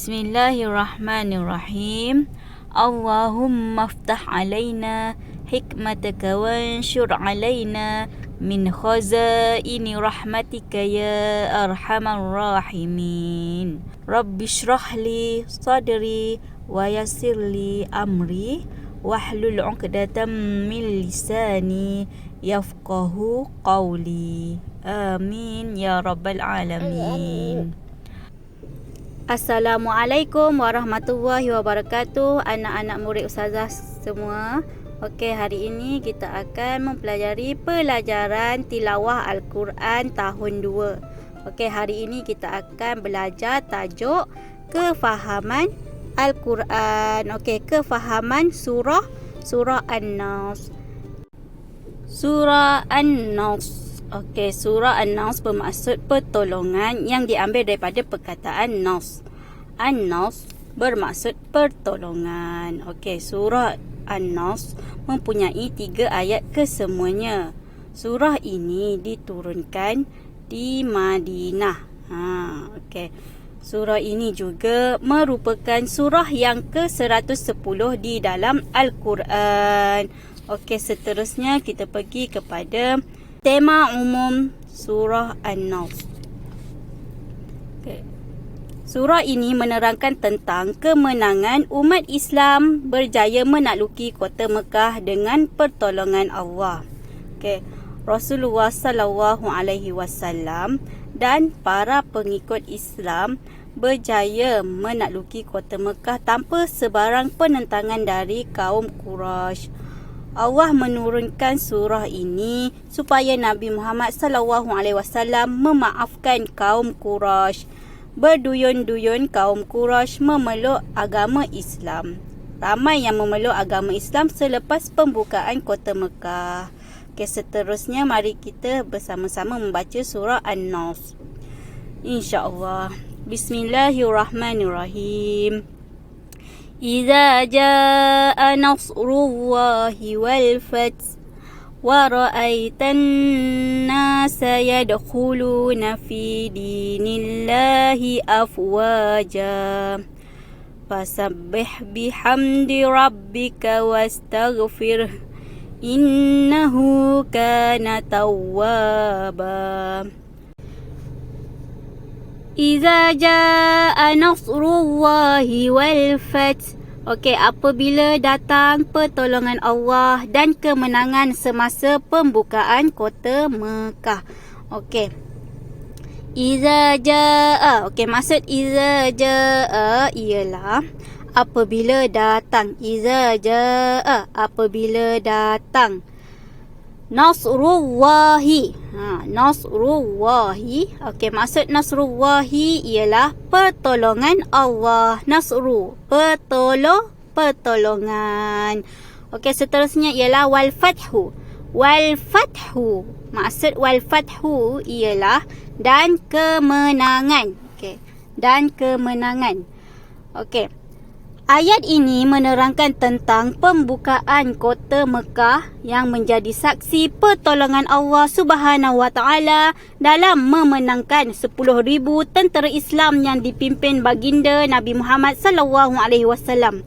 Bismillahirrahmanirrahim. Allahumma aftah alaina hikmataka wanshur alaina min khazaini rahmatika ya arhamar rahimin. Rabbi shrah li sadri wa yassir li amri wahlul 'uqdatam min lisani yafqahu qawli. Amin ya rabbal alamin. Assalamualaikum warahmatullahi wabarakatuh, anak-anak murid ustazah semua. Okey, hari ini kita akan mempelajari pelajaran tilawah Al-Quran tahun 2. Okey, hari ini kita akan belajar tajuk kefahaman Al-Quran. Okey, kefahaman surah An-Nas. Surah An-Nas. Okey, surah An-Nas bermaksud pertolongan yang diambil daripada perkataan Nas. An-Nas bermaksud pertolongan. Okey, surah An-Nas mempunyai 3 ayat kesemuanya. Surah ini diturunkan di Madinah. Okey. Surah ini juga merupakan surah yang ke-110 di dalam Al-Quran. Okey, seterusnya kita pergi kepada tema umum surah An-Nas. Okay. Surah ini menerangkan tentang kemenangan umat Islam berjaya menakluki kota Mekah dengan pertolongan Allah. Okay. Rasulullah SAW dan para pengikut Islam berjaya menakluki kota Mekah tanpa sebarang penentangan dari kaum Quraisy. Allah menurunkan surah ini supaya Nabi Muhammad SAW memaafkan kaum Quraisy. Berduyun-duyun kaum Quraisy memeluk agama Islam. Ramai yang memeluk agama Islam selepas pembukaan kota Mekah. Okay, seterusnya mari kita bersama-sama membaca surah An-Nas, InsyaAllah. Bismillahirrahmanirrahim. إذا جاء نصر الله والفتح ورأيت الناس يدخلون في دين الله أفواجا فسبح بحمد ربك واستغفره إنه كان توابا Iza jaa nasrullahi wal fath. Okey, apabila datang pertolongan Allah dan kemenangan semasa pembukaan kota Mekah. Okey. Iza jaa. Okey, maksud iza jaa ialah apabila datang. Iza jaa, apabila datang. Nasrullahi. Nasrullahi. Okey, maksud Nasrullahi ialah pertolongan Allah. Nasru, pertolongan. Okey, seterusnya ialah wal fathu. Wal fathu. Maksud wal fathu ialah dan kemenangan. Okey, dan kemenangan. Okey. Ayat ini menerangkan tentang pembukaan kota Mekah yang menjadi saksi pertolongan Allah Subhanahu Wa Taala dalam memenangkan 10,000 tentera Islam yang dipimpin baginda Nabi Muhammad SAW.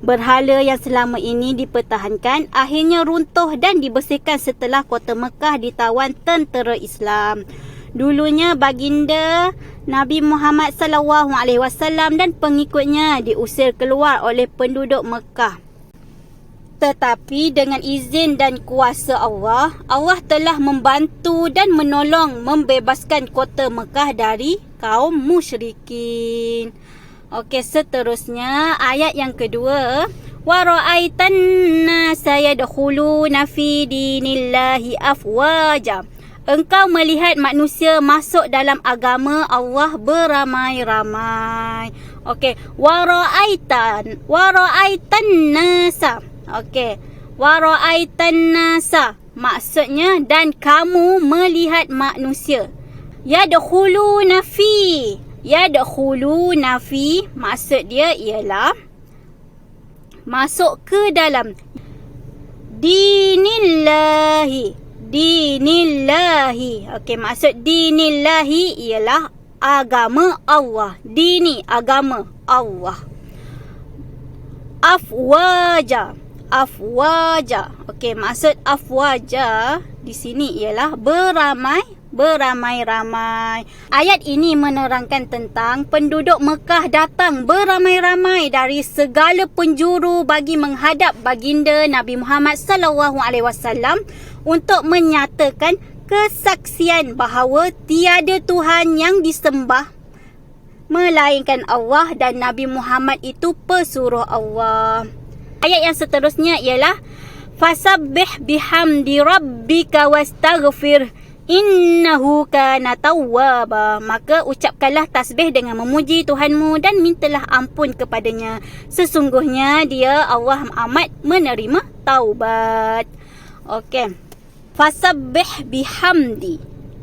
Berhala yang selama ini dipertahankan akhirnya runtuh dan dibersihkan setelah kota Mekah ditawan tentera Islam. Dulunya baginda Nabi Muhammad SAW dan pengikutnya diusir keluar oleh penduduk Mekah. Tetapi dengan izin dan kuasa Allah, Allah telah membantu dan menolong membebaskan kota Mekah dari kaum musyrikin. Okey, seterusnya ayat yang kedua. Wa ra'aitan nasa yadkhuluna fi dinillahi afwaja. Engkau melihat manusia masuk dalam agama Allah beramai-ramai. Okey, wa ra'aitan nasa. Okey, wa ra'aitan nasa maksudnya dan kamu melihat manusia. Yadkhuluna fi maksud dia ialah masuk ke dalam dinillahi. Okey, maksud dinillahi ialah agama Allah. Dini, agama Allah. Afwaja. Afwaja. Okey, maksud afwaja di sini ialah beramai-ramai. Ayat ini menerangkan tentang penduduk Mekah datang beramai-ramai dari segala penjuru bagi menghadap baginda Nabi Muhammad sallallahu alaihi wasallam untuk menyatakan kesaksian bahawa tiada Tuhan yang disembah melainkan Allah dan Nabi Muhammad itu pesuruh Allah. Ayat yang seterusnya ialah fasabbih bihamdi rabbika wastaghfir innahu kana tawwaba. Maka ucapkanlah tasbih dengan memuji Tuhanmu dan mintalah ampun kepadanya. Sesungguhnya dia Allah amat menerima taubat. Okey. Fasabbih bihamdi.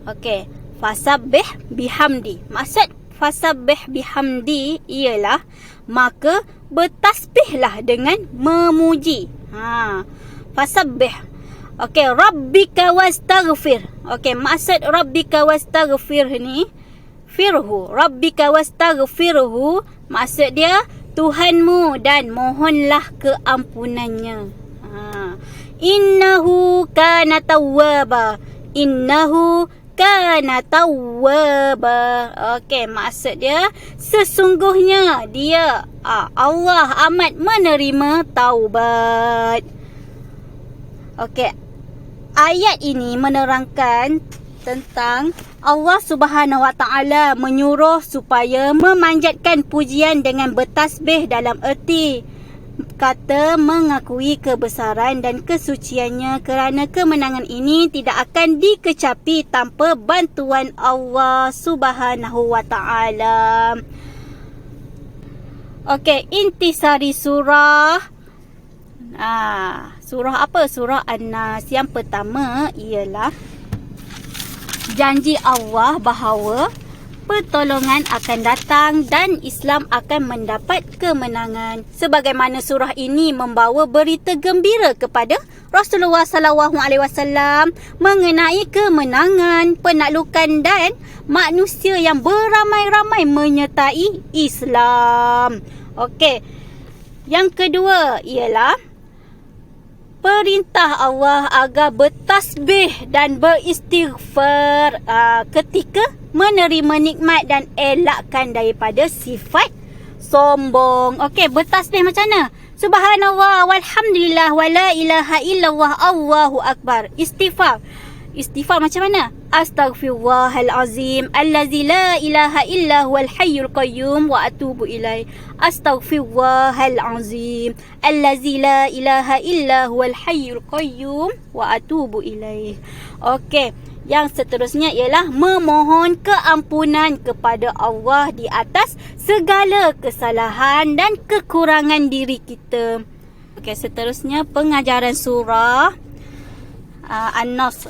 Okey. Fasabbih bihamdi. Maksud fasabbih bihamdi ialah maka bertasbihlah dengan memuji. Fasabbih. Okey, rabbika wastaghfir. Okey, maksud rabbika wastaghfir ni firhu. Rabbika wastaghfirhu maksud dia Tuhanmu dan mohonlah keampunannya. Innahu kana tawwaba. Innahu kana tawwaba. Okey, maksud dia sesungguhnya dia Allah amat menerima taubat. Okey, ayat ini menerangkan tentang Allah Subhanahu Wa Taala menyuruh supaya memanjatkan pujian dengan bertasbih dalam erti kata mengakui kebesaran dan kesuciannya, kerana kemenangan ini tidak akan dikecapi tanpa bantuan Allah Subhanahu Wa Taala. Okey, intisari surah. Surah apa? Surah An-Nas. Yang pertama ialah janji Allah bahawa pertolongan akan datang dan Islam akan mendapat kemenangan. Sebagaimana surah ini membawa berita gembira kepada Rasulullah sallallahu alaihi wasallam mengenai kemenangan, penaklukan dan manusia yang beramai-ramai menyertai Islam. Okey. Yang kedua ialah perintah Allah agar bertasbih dan beristighfar ketika menerima nikmat dan elakkan daripada sifat sombong. Okey, bertasbih macam mana? Subhanallah walhamdulillah wala ilaha illallah Allahu akbar. Istighfar. Istighfar macam mana? Astaghfirullahalazim allazi la ilaha illa huwal hayyul qayyum wa atubu ilaih. Astaghfirullahalazim allazi la ilaha illa huwal hayyul qayyum wa atubu ilaih. Okey, yang seterusnya ialah memohon keampunan kepada Allah di atas segala kesalahan dan kekurangan diri kita. Okey, seterusnya pengajaran surah An-Nas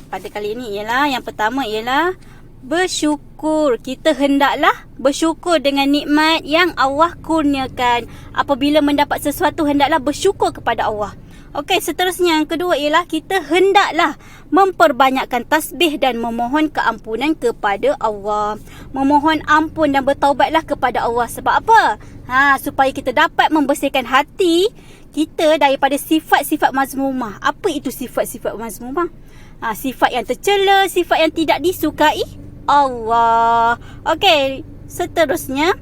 pada kali ini ialah yang pertama ialah bersyukur. Kita hendaklah bersyukur dengan nikmat yang Allah kurniakan. Apabila mendapat sesuatu hendaklah bersyukur kepada Allah. Okey, seterusnya yang kedua ialah kita hendaklah memperbanyakkan tasbih dan memohon keampunan kepada Allah. Memohon ampun dan bertaubatlah kepada Allah. Sebab apa? Supaya kita dapat membersihkan hati kita daripada sifat-sifat mazmumah. Apa itu sifat-sifat mazmumah? Sifat yang tercela, sifat yang tidak disukai Allah. Okey, seterusnya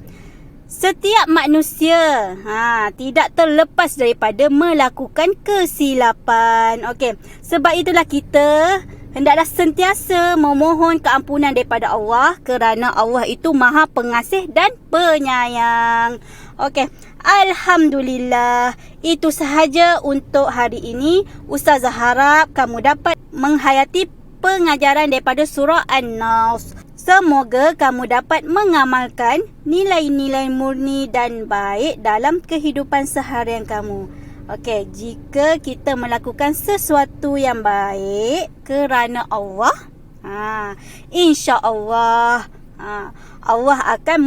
setiap manusia tidak terlepas daripada melakukan kesilapan. Okey, sebab itulah kita hendaklah sentiasa memohon keampunan daripada Allah, kerana Allah itu Maha Pengasih dan Penyayang. Okey, alhamdulillah. Itu sahaja untuk hari ini. Ustazah harap kamu dapat menghayati pengajaran daripada surah An-Nas. Semoga kamu dapat mengamalkan nilai-nilai murni dan baik dalam kehidupan seharian kamu. Okey, jika kita melakukan sesuatu yang baik kerana Allah, insya-Allah Allah akan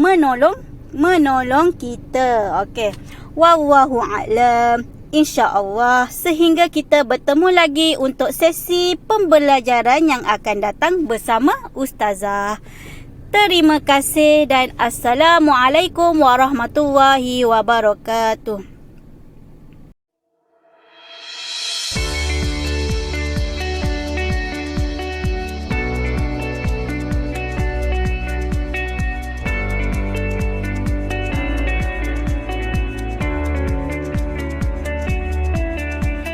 menolong kita. Okey. Wallahu a'lam. InsyaAllah sehingga kita bertemu lagi untuk sesi pembelajaran yang akan datang bersama Ustazah. Terima kasih dan Assalamualaikum warahmatullahi wabarakatuh.